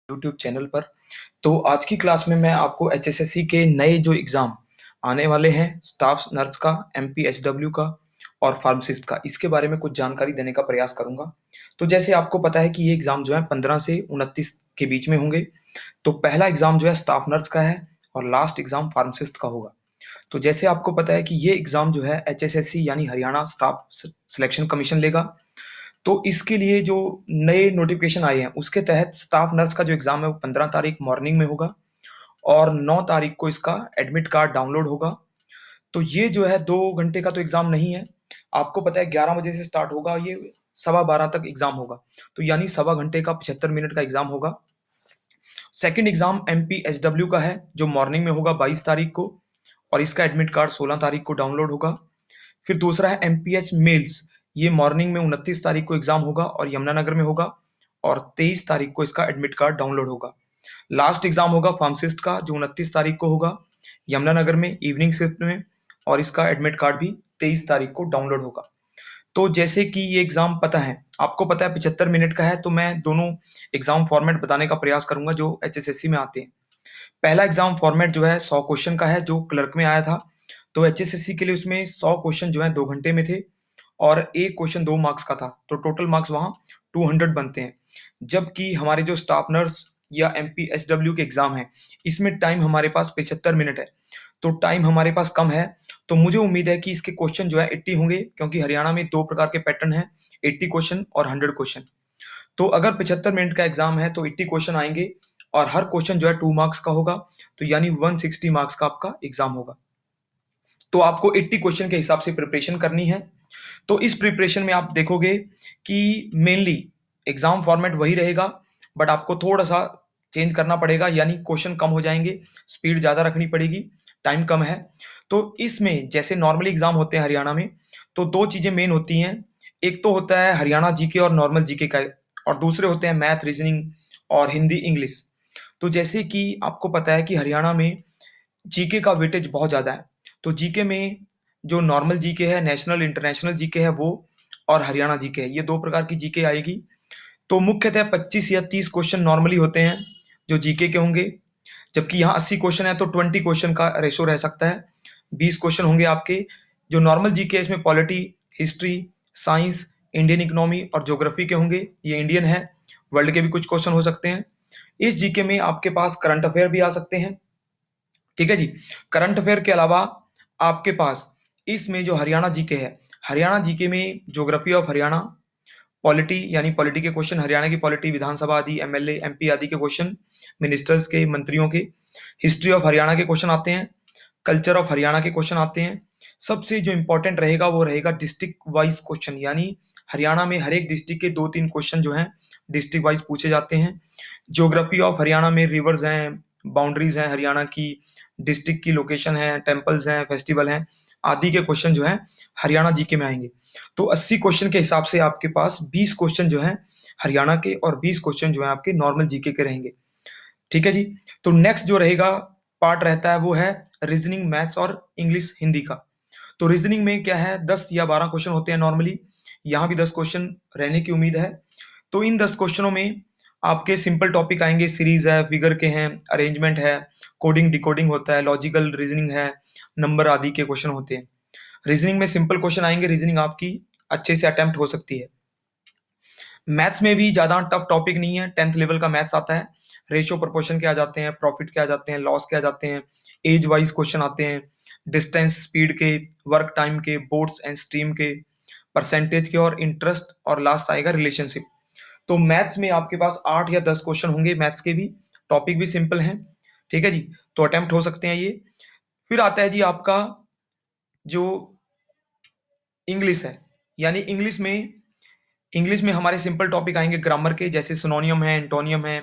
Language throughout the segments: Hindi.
यूट्यूब चैनल पर। तो आज की क्लास में मैं आपको एचएसएससी के नए जो एग्ज़ाम आने वाले हैं, स्टाफ नर्स का, एमपीएचडब्ल्यू का और फार्मासिस्ट का, इसके बारे में कुछ जानकारी देने का प्रयास करूँगा। तो जैसे आपको पता है कि ये एग्ज़ाम जो है 15 से 29 के बीच में होंगे। तो पहला एग्ज़ाम जो है स्टाफ नर्स का है और लास्ट एग्ज़ाम फार्मासिस्ट का होगा। तो जैसे आपको पता है कि ये एग्ज़ाम जो है एचएसएससी यानी हरियाणा स्टाफ सिलेक्शन कमीशन लेगा। तो इसके लिए जो नए नोटिफ़िकेशन आए हैं, उसके तहत स्टाफ नर्स का जो एग्ज़ाम है वो 15 तारीख मॉर्निंग में होगा और 9 तारीख को इसका एडमिट कार्ड डाउनलोड होगा। तो ये जो है 2 घंटे का तो एग्ज़ाम नहीं है। आपको पता है 11 बजे से स्टार्ट होगा, ये सवा 12 तक एग्ज़ाम होगा। तो यानी सवा घंटे का 75 मिनट का एग्ज़ाम होगा। सेकंड एग्ज़ाम एमपीएचडब्ल्यू का है, जो मॉर्निंग में होगा 22 तारीख को और इसका एडमिट कार्ड 16 तारीख को डाउनलोड होगा। फिर दूसरा है एमपीएच मेल्स, ये मॉर्निंग में 29 तारीख को एग्ज़ाम होगा और यमुनानगर में होगा और 23 तारीख को इसका एडमिट कार्ड डाउनलोड होगा। लास्ट एग्ज़ाम होगा फार्मासिस्ट का, जो 29 तारीख को होगा यमुनानगर में इवनिंग शिफ्ट में और इसका एडमिट कार्ड भी 23 तारीख को डाउनलोड होगा। तो जैसे कि ये एग्ज़ाम पता है, आपको पता है 75 मिनट का है, तो मैं दोनों एग्ज़ाम फॉर्मेट बताने का प्रयास करूँगा जो एचएसएससी में आते हैं। पहला एग्ज़ाम फॉर्मेट जो है 100 क्वेश्चन का है, जो क्लर्क में आया था। तो एचएसएससी के लिए उसमें 100 क्वेश्चन जो है 2 घंटे में थे और 1 क्वेश्चन 2 मार्क्स का था। तो टोटल मार्क्स वहाँ 200 बनते हैं। जबकि हमारे जो स्टाफ नर्स या एमपीएचडब्ल्यू के एग्ज़ाम हैं, इसमें टाइम हमारे पास 75 मिनट है। तो टाइम हमारे पास कम है, तो मुझे उम्मीद है कि इसके क्वेश्चन जो है 80 होंगे, क्योंकि हरियाणा में 2 प्रकार के पैटर्न हैं, 80 क्वेश्चन और 100 क्वेश्चन। तो अगर 75 मिनट का एग्ज़ाम है तो 80 क्वेश्चन आएँगे और हर क्वेश्चन जो है 2 मार्क्स का होगा, तो यानी 160 मार्क्स का आपका एग्ज़ाम होगा। तो आपको 80 क्वेश्चन के हिसाब से प्रिपरेशन करनी है। तो इस प्रिपरेशन में आप देखोगे कि मेनली एग्ज़ाम फॉर्मेट वही रहेगा, बट आपको थोड़ा-सा चेंज करना पड़ेगा, यानी क्वेश्चन कम हो जाएँगे, स्पीड ज़्यादा रखनी पड़ेगी, टाइम कम है। तो इसमें जैसे नॉर्मली एग्ज़ाम होते हैं हरियाणा में, तो 2 चीज़ें मेन होती हैं। एक तो होता है हरियाणा जीके और नॉर्मल जीके का, और दूसरे होते हैं मैथ, रीज़निंग और हिंदी, इंग्लिश। तो जैसे कि आपको पता है कि हरियाणा में जीके का वेटेज बहुत ज़्यादा है। तो जीके में जो नॉर्मल जीके है, नेशनल, इंटरनेशनल जीके है वो, और हरियाणा जीके है, ये 2 प्रकार की जीके आएगी। तो मुख्यतः 25 या 30 क्वेश्चन नॉर्मली होते हैं, जो जीके के होंगे, जबकि यहाँ 80 क्वेश्चन है तो 20 क्वेश्चन का रेशो रह सकता है। 20 क्वेश्चन होंगे आपके। जो नॉर्मल जीके है इसमें polity, history, science, Indian economy और ज्योग्राफी के होंगे, ये इंडियन है, वर्ल्ड के भी कुछ क्वेश्चन हो सकते हैं। इस जीके में आपके पास करंट अफेयर भी आ सकते हैं। ठीक है जी। करंट अफेयर के अलावा आपके पास इसमें जो हरियाणा जीके है, हरियाणा जीके में ज्योग्राफी ऑफ हरियाणा, पॉलिटी यानी पॉलिटी के क्वेश्चन, हरियाणा की पॉलिटी, विधानसभा आदि, एमएलए, एमपी आदि के क्वेश्चन, मिनिस्टर्स के, मंत्रियों के। हिस्ट्री ऑफ हरियाणा के क्वेश्चन आते हैं, कल्चर ऑफ हरियाणा के क्वेश्चन आते हैं। सबसे जो इंपॉर्टेंट रहेगा वो रहेगा डिस्ट्रिक्ट वाइज क्वेश्चन, यानी हरियाणा में हर एक डिस्ट्रिक्ट के 2-3 क्वेश्चन जो हैं डिस्ट्रिक्ट वाइज पूछे जाते हैं। ज्योग्राफी ऑफ हरियाणा में रिवर्स हैं, बाउंड्रीज हैं हरियाणा की, डिस्ट्रिक्ट की लोकेशन है, टेम्पल्स हैं, फेस्टिवल हैं, आदि के क्वेश्चन जो हैं हरियाणा जीके में आएंगे। तो 80 क्वेश्चन के हिसाब से आपके पास 20 क्वेश्चन जो हैं हरियाणा के और 20 क्वेश्चन जो हैं आपके नॉर्मल जीके के रहेंगे। ठीक है जी। तो नेक्स्ट जो रहेगा पार्ट रहता है वो है रीजनिंग, मैथ्स और इंग्लिश, हिंदी का। तो रीजनिंग में क्या है, 10 या 12 क्वेश्चन होते हैं नॉर्मली, यहाँ भी 10 क्वेश्चन रहने की उम्मीद है। तो इन 10 क्वेश्चनों में आपके सिंपल टॉपिक आएंगे, सीरीज है, फिगर के हैं, अरेंजमेंट है, कोडिंग डिकोडिंग होता है, लॉजिकल रीजनिंग है, नंबर आदि के क्वेश्चन होते हैं। रीजनिंग में सिंपल क्वेश्चन आएंगे, रीजनिंग आपकी अच्छे से अटेम्प्ट हो सकती है। मैथ्स में भी ज़्यादा टफ टॉपिक नहीं है, 10th लेवल का मैथ्स आता है। रेशियो प्रोपोर्शन के आ जाते हैं, प्रॉफिट के आ जाते हैं, लॉस के आ जाते हैं, एज वाइज क्वेश्चन आते हैं, डिस्टेंस, स्पीड के, वर्क टाइम के, बोर्ड्स एंड स्ट्रीम के, परसेंटेज के और इंटरेस्ट, और लास्ट आएगा रिलेशनशिप। तो मैथ्स में आपके पास 8 या 10 क्वेश्चन होंगे, मैथ्स के भी, टॉपिक भी सिंपल हैं। ठीक है जी। तो अटेम्प्ट हो सकते हैं ये। फिर आता है जी आपका जो इंग्लिश है, यानी इंग्लिश में हमारे सिंपल टॉपिक आएंगे ग्रामर के, जैसे सिनोनियम है, एंटोनियम है,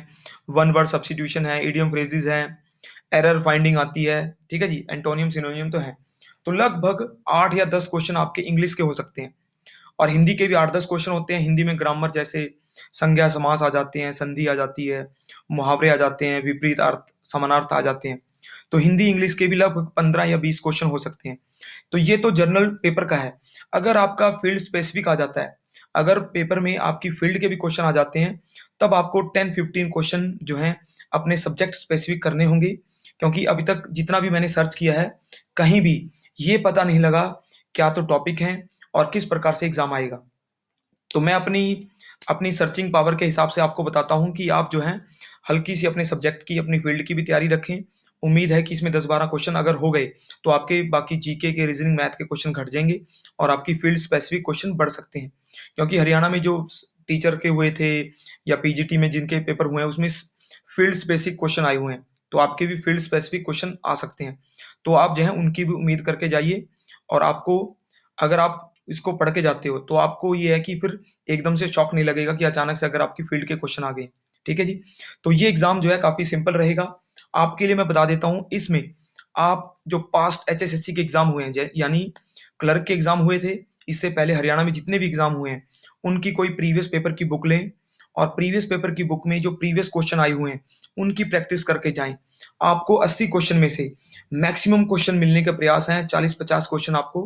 वन वर्ड सब्स्टिट्यूशन है, इडियम फ्रेजेस है, एरर फाइंडिंग आती है। ठीक है जी। एंटोनियम सिनोनियम तो है। तो लगभग 8 या 10 क्वेश्चन आपके इंग्लिश के हो सकते हैं, और हिंदी के भी 8-10 क्वेश्चन होते हैं। हिंदी में ग्रामर, जैसे संज्ञा समास आ जाते हैं, संधि आ जाती है, मुहावरे आ जाते हैं, विपरीत अर्थ, समानार्थ आ जाते हैं। तो हिंदी इंग्लिश के भी लगभग 15 या 20 क्वेश्चन हो सकते हैं। तो ये तो जनरल पेपर का है। अगर आपका फील्ड स्पेसिफिक आ जाता है, अगर पेपर में आपकी फ़ील्ड के भी क्वेश्चन आ जाते हैं, तब आपको 10-15 क्वेश्चन जो हैं अपने सब्जेक्ट स्पेसिफ़िक करने होंगे, क्योंकि अभी तक जितना भी मैंने सर्च किया है, कहीं भी ये पता नहीं लगा क्या तो टॉपिक हैं और किस प्रकार से एग्ज़ाम आएगा। तो मैं अपनी अपनी सर्चिंग पावर के हिसाब से आपको बताता हूँ कि आप जो हैं हल्की-सी अपने सब्जेक्ट की, अपनी फ़ील्ड की भी तैयारी रखें। उम्मीद है कि इसमें 10-12 क्वेश्चन अगर हो गए, तो आपके बाकी जीके के, रीज़निंग, मैथ के क्वेश्चन घट जाएँगे और आपकी फ़ील्ड स्पेसिफ़िक क्वेश्चन बढ़ सकते हैं। क्योंकि हरियाणा में जो टीचर के हुए थे या पीजीटी में जिनके पेपर हुए हैं, उसमें फ़ील्ड स्पेसिफ़िक क्वेश्चन आए हुए हैं। तो आपके भी फ़ील्ड स्पेसिफ़िक क्वेश्चन आ सकते हैं। तो आप जो है उनकी भी उम्मीद करके जाइए और आपको, अगर आप इसको पढ़ के जाते हो, तो आपको ये है कि फिर एकदम से शॉक नहीं लगेगा कि अचानक से अगर आपकी फ़ील्ड के क्वेश्चन आ गए। ठीक है जी? तो ये एग्ज़ाम जो है काफ़ी सिंपल रहेगा। आपके लिए मैं बता देता हूँ, इसमें आप जो पास्ट एचएसएससी के एग्ज़ाम हुए हैं, यानी क्लर्क के एग्ज़ाम हुए थे, इससे पहले हरियाणा में जितने भी एग्ज़ाम हुए हैं, उनकी कोई प्रीवियस पेपर की बुक लें और प्रीवियस पेपर की बुक में जो प्रीवियस क्वेश्चन आए हुए हैं, उनकी प्रैक्टिस करके जाएँ। आपको 80 क्वेश्चन में से मैक्सिमम क्वेश्चन मिलने के प्रयास हैं, 40-50 क्वेश्चन आपको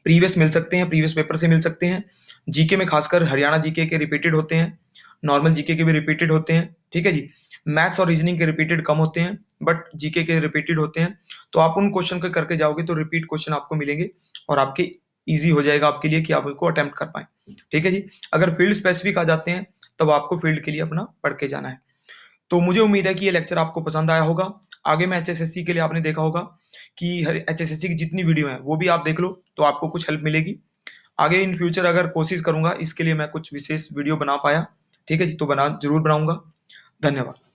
प्रीवियस मिल सकते हैं, प्रीवियस पेपर से मिल सकते हैं। जीके में खासकर हरियाणा जीके के रिपीटेड होते हैं, नॉर्मल जीके के भी रिपीटेड होते हैं, ठीक है जी? मैथ्स और रीजनिंग के रिपीटेड कम होते हैं, बट जीके के रिपीटेड होते हैं। तो आप उन क्वेश्चन को करके जाओगे तो रिपीट क्वेश्चन आपको मिलेंगे और आपके ईज़ी हो जाएगा आपके लिए कि आप उसको अटेम्प्ट कर पाएँ, ठीक है जी? अगर फील्ड स्पेसिफिक आ जाते हैं, तब आपको फील्ड के लिए अपना पढ़ के जाना है। तो मुझे उम्मीद है कि ये लेक्चर आपको पसंद आया होगा। आगे मैं एचएसएससी के लिए आपने देखा होगा कि हर एचएसएससी की जितनी वीडियो हैं, वो भी आप देख लो, तो आपको कुछ हेल्प मिलेगी। आगे इन फ्यूचर अगर कोशिश करूँगा, इसके लिए मैं कुछ विशेष वीडियो बना पाया, ठीक है जी? तो ज़रूर बनाऊँगा। धन्यवाद।